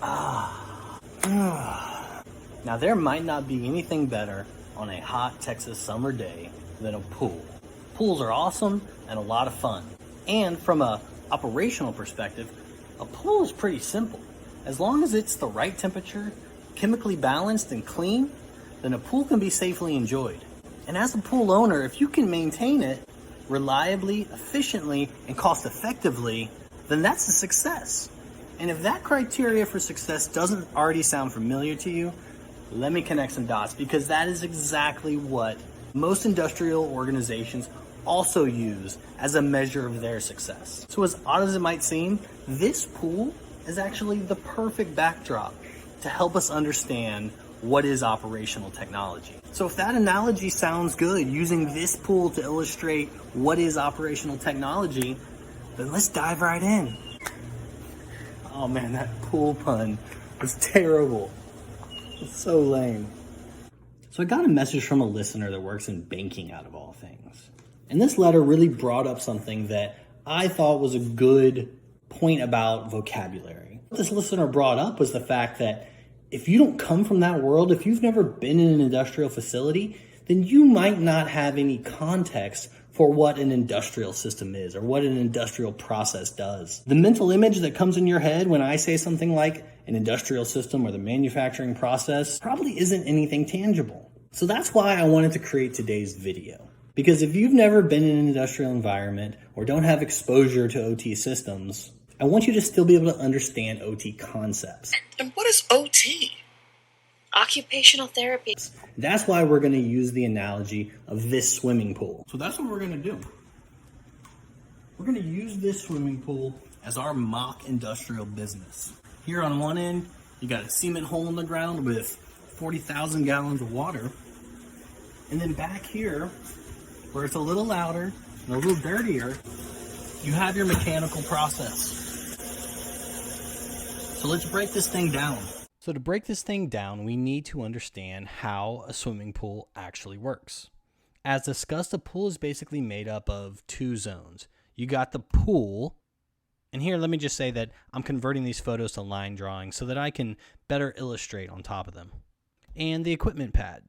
Now there might not be anything better on a hot Texas summer day than a pool. Pools are awesome and a lot of fun. And from a operational perspective, a pool is pretty simple. As long as it's the right temperature, chemically balanced and clean, then a pool can be safely enjoyed. And as a pool owner, if you can maintain it reliably, efficiently, and cost effectively, then that's a success. And if that criteria for success doesn't already sound familiar to you, let me connect some dots, because that is exactly what most industrial organizations also use as a measure of their success. So as odd as it might seem, this pool is actually the perfect backdrop to help us understand what is operational technology. So if that analogy sounds good, using this pool to illustrate what is operational technology, then let's dive right in. Oh man, that pool pun was terrible. It's so lame. So I got a message from a listener that works in banking, out of all things. And this letter really brought up something that I thought was a good point about vocabulary. What this listener brought up was the fact that if you don't come from that world, if you've never been in an industrial facility, then you might not have any context for what an industrial system is or what an industrial process does. The mental image that comes in your head when I say something like an industrial system or the manufacturing process probably isn't anything tangible. So that's why I wanted to create today's video. Because if you've never been in an industrial environment or don't have exposure to OT systems, I want you to still be able to understand OT concepts. And what is OT? Occupational therapy. That's why we're going to use the analogy of this swimming pool. So that's what we're going to do. We're going to use this swimming pool as our mock industrial business. Here on one end, you got a cement hole in the ground with 40,000 gallons of water. And then back here, where it's a little louder and a little dirtier, you have your mechanical process. So let's break this thing down. So to break this thing down, we need to understand how a swimming pool actually works. As discussed, a pool is basically made up of two zones. You got the pool, and here let me just say that I'm converting these photos to line drawings so that I can better illustrate on top of them. And the equipment pad.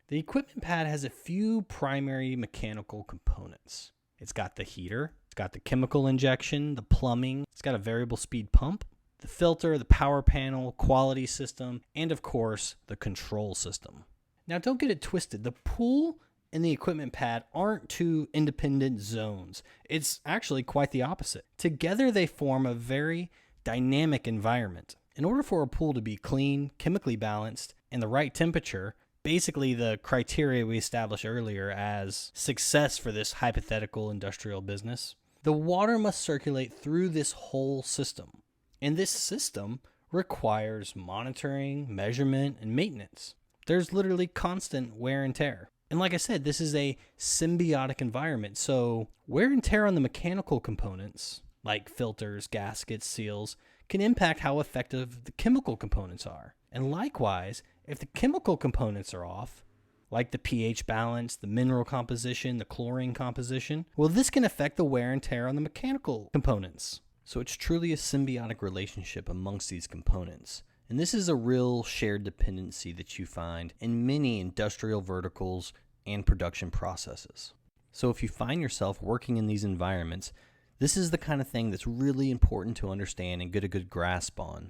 The equipment pad has a few primary mechanical components. It's got the heater, it's got the chemical injection, the plumbing, it's got a variable speed pump, the filter, the power panel, quality system, and of course, the control system. Now don't get it twisted. The pool and the equipment pad aren't two independent zones. It's actually quite the opposite. Together they form a very dynamic environment. In order for a pool to be clean, chemically balanced, and the right temperature, basically the criteria we established earlier as success for this hypothetical industrial business, the water must circulate through this whole system. And this system requires monitoring, measurement, and maintenance. There's literally constant wear and tear. And like I said, this is a symbiotic environment. So wear and tear on the mechanical components, like filters, gaskets, seals, can impact how effective the chemical components are. And likewise, if the chemical components are off, like the pH balance, the mineral composition, the chlorine composition, well, this can affect the wear and tear on the mechanical components. So it's truly a symbiotic relationship amongst these components. And this is a real shared dependency that you find in many industrial verticals and production processes. So if you find yourself working in these environments, this is the kind of thing that's really important to understand and get a good grasp on.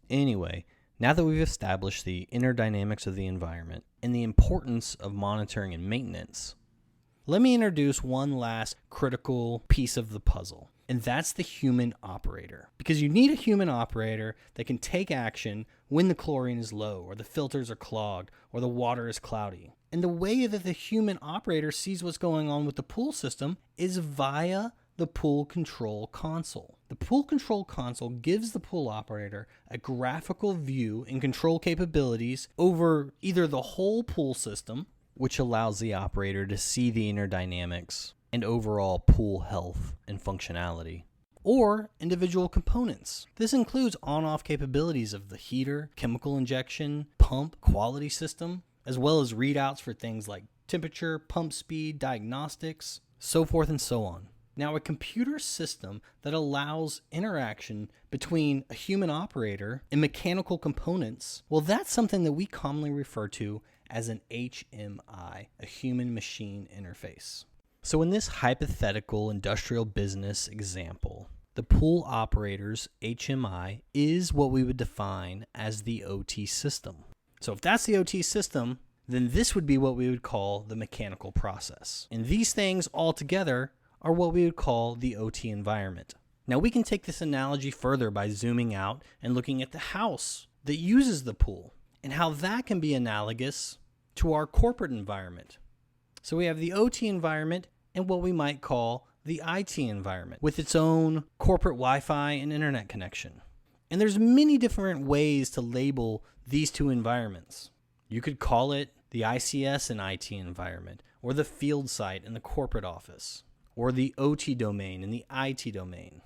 Anyway, now that we've established the inner dynamics of the environment and the importance of monitoring and maintenance, let me introduce one last critical piece of the puzzle. And that's the human operator. Because you need a human operator that can take action when the chlorine is low, or the filters are clogged, or the water is cloudy. And the way that the human operator sees what's going on with the pool system is via the pool control console. The pool control console gives the pool operator a graphical view and control capabilities over either the whole pool system, which allows the operator to see the inner dynamics and overall pool health and functionality, or individual components. This includes on-off capabilities of the heater, chemical injection, pump, quality system, as well as readouts for things like temperature, pump speed, diagnostics, so forth and so on. Now, a computer system that allows interaction between a human operator and mechanical components, well, that's something that we commonly refer to as an HMI, a human machine interface. So in this hypothetical industrial business example, the pool operator's HMI is what we would define as the OT system. So if that's the OT system, then this would be what we would call the mechanical process. And these things all together are what we would call the OT environment. Now we can take this analogy further by zooming out and looking at the house that uses the pool and how that can be analogous to our corporate environment. So we have the OT environment and what we might call the IT environment with its own corporate Wi-Fi and internet connection. And there's many different ways to label these two environments. You could call it the ICS and IT environment, or the field site in the corporate office, or the OT domain and the IT domain.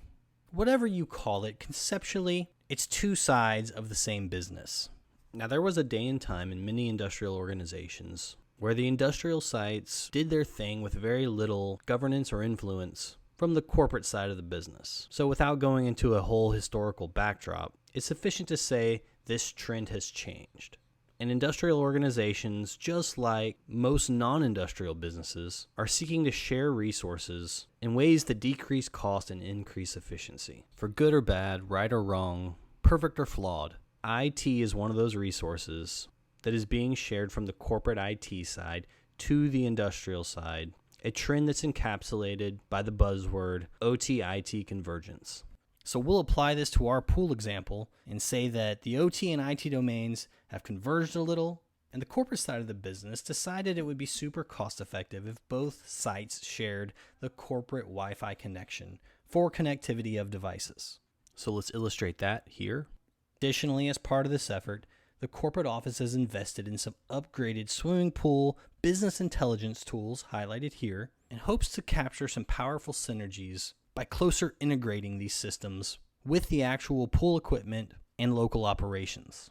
Whatever you call it, conceptually, it's two sides of the same business. Now, there was a day and time in many industrial organizations where the industrial sites did their thing with very little governance or influence from the corporate side of the business. So without going into a whole historical backdrop, it's sufficient to say this trend has changed. And industrial organizations, just like most non-industrial businesses, are seeking to share resources in ways that decrease cost and increase efficiency. For good or bad, right or wrong, perfect or flawed, IT is one of those resources that is being shared from the corporate IT side to the industrial side, a trend that's encapsulated by the buzzword OT-IT convergence. So we'll apply this to our pool example and say that the OT and IT domains have converged a little, and the corporate side of the business decided it would be super cost effective if both sites shared the corporate Wi-Fi connection for connectivity of devices. So let's illustrate that here. Additionally, as part of this effort, the corporate office has invested in some upgraded swimming pool business intelligence tools highlighted here and hopes to capture some powerful synergies by closer integrating these systems with the actual pool equipment and local operations.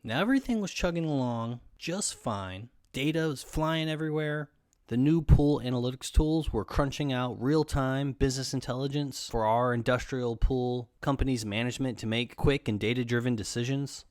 Now everything was chugging along just fine. Data was flying everywhere. The new pool analytics tools were crunching out real-time business intelligence for our industrial pool company's management to make quick and data-driven decisions.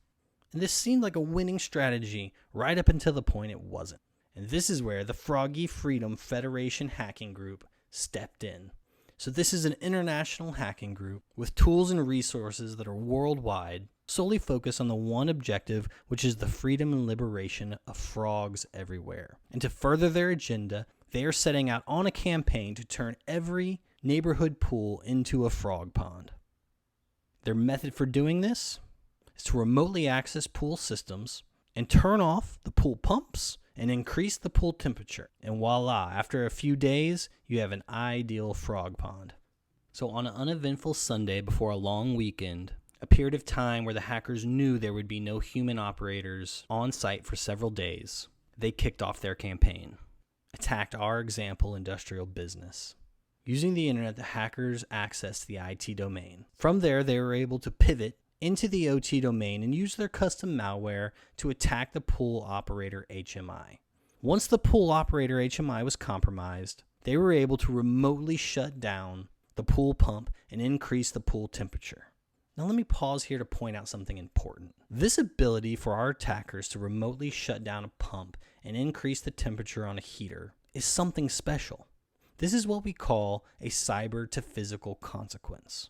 And this seemed like a winning strategy right up until the point it wasn't. And this is where the Froggy Freedom Federation hacking group stepped in. So this is an international hacking group with tools and resources that are worldwide, solely focused on the one objective, which is the freedom and liberation of frogs everywhere. And to further their agenda, they are setting out on a campaign to turn every neighborhood pool into a frog pond. Their method for doing this is to remotely access pool systems and turn off the pool pumps and increase the pool temperature. And voila, after a few days, you have an ideal frog pond. So on an uneventful Sunday before a long weekend, a period of time where the hackers knew there would be no human operators on site for several days, they kicked off their campaign, attacked our example industrial business. Using the internet, the hackers accessed the IT domain. From there, they were able to pivot into the OT domain and use their custom malware to attack the pool operator HMI. Once the pool operator HMI was compromised, they were able to remotely shut down the pool pump and increase the pool temperature. Now let me pause here to point out something important. This ability for our attackers to remotely shut down a pump and increase the temperature on a heater is something special. This is what we call a cyber to physical consequence.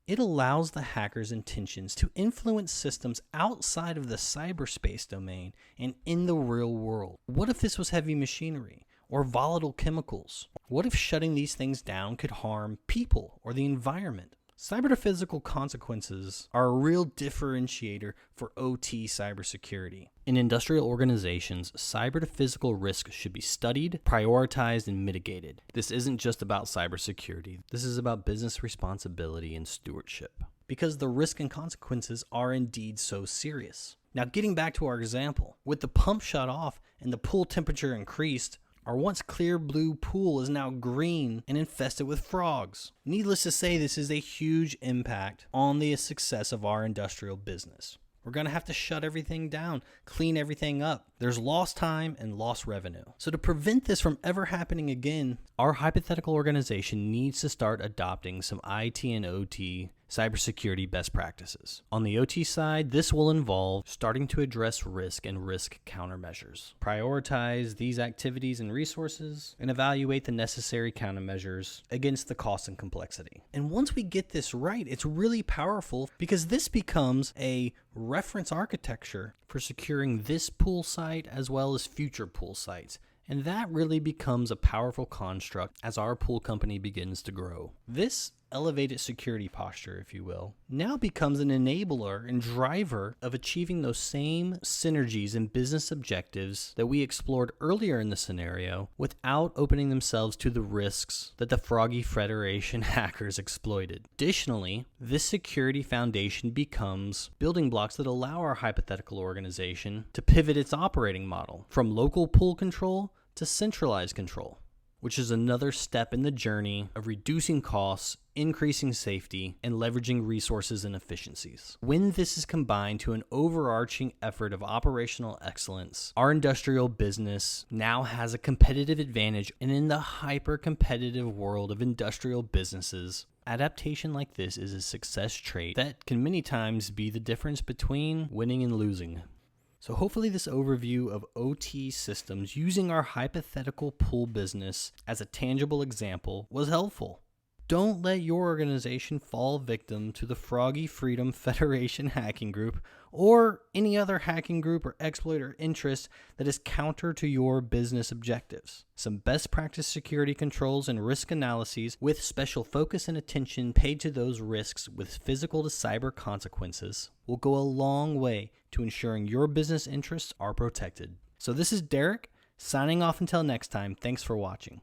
It allows the hacker's intentions to influence systems outside of the cyberspace domain and in the real world. What if this was heavy machinery or volatile chemicals? What if shutting these things down could harm people or the environment? Cyber to physical consequences are a real differentiator for OT cybersecurity. In industrial organizations, cyber to physical risk should be studied, prioritized, and mitigated. This isn't just about cybersecurity. This is about business responsibility and stewardship, because the risk and consequences are indeed so serious. Now, getting back to our example, with the pump shut off and the pool temperature increased, our once clear blue pool is now green and infested with frogs. Needless to say, this is a huge impact on the success of our industrial business. We're going to have to shut everything down, clean everything up. There's lost time and lost revenue. So to prevent this from ever happening again, our hypothetical organization needs to start adopting some IT and OT cybersecurity best practices. On the OT side, this will involve starting to address risk and risk countermeasures, prioritize these activities and resources, and evaluate the necessary countermeasures against the cost and complexity. And once we get this right, it's really powerful because this becomes a reference architecture for securing this pool site as well as future pool sites. And that really becomes a powerful construct as our pool company begins to grow. This elevated security posture, if you will, now becomes an enabler and driver of achieving those same synergies and business objectives that we explored earlier in the scenario without opening themselves to the risks that the Froggy Federation hackers exploited. Additionally, this security foundation becomes building blocks that allow our hypothetical organization to pivot its operating model from local pool control to centralized control, which is another step in the journey of reducing costs, increasing safety, and leveraging resources and efficiencies. When this is combined to an overarching effort of operational excellence, our industrial business now has a competitive advantage, and in the hyper-competitive world of industrial businesses, adaptation like this is a success trait that can many times be the difference between winning and losing. So hopefully this overview of OT systems using our hypothetical pool business as a tangible example was helpful. Don't let your organization fall victim to the Froggy Freedom Federation hacking group or any other hacking group or exploit or interest that is counter to your business objectives. Some best practice security controls and risk analyses with special focus and attention paid to those risks with physical to cyber consequences will go a long way to ensuring your business interests are protected. So this is Derek, signing off until next time. Thanks for watching.